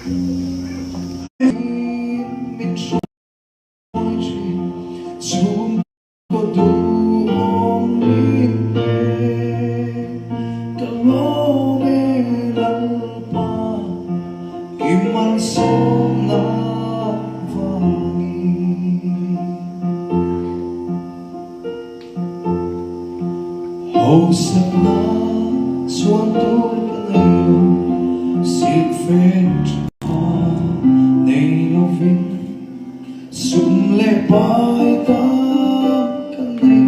mình suy chúng có đủ ôm in kalau melalpa iman som na vangi hầu sắc na xuân tôi cả ngày xin phép sum le pai ta kan nei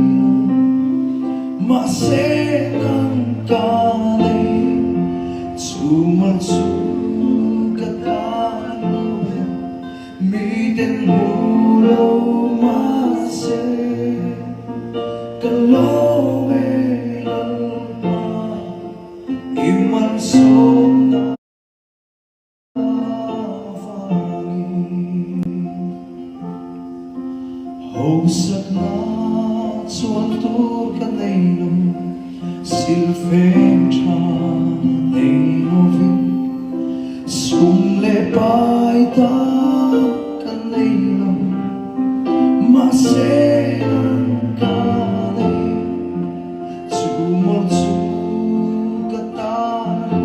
ma se nang ka nei suma su ka ta no mi den mu lo ma se ka lo me lo pa iman so na hầu sắc na xuân tur ka nei lo sil phen cha nei lo vin sum le pai ta ka nei lo ma se nang ka nei su mo su ka ta lo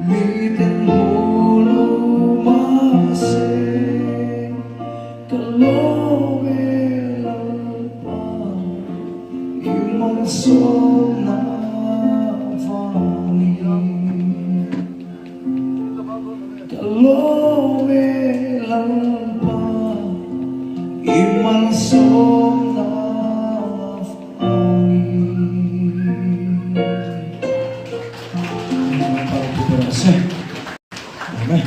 mi ten mo lo ma se ka lo sông na vani kalau melalpa iman sông na vani. Amen.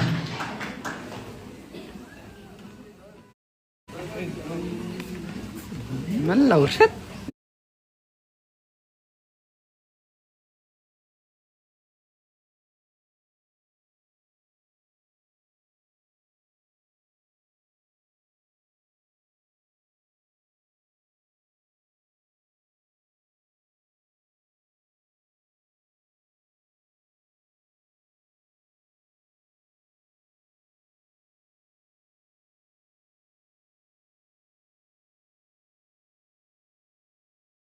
Nó lâu sách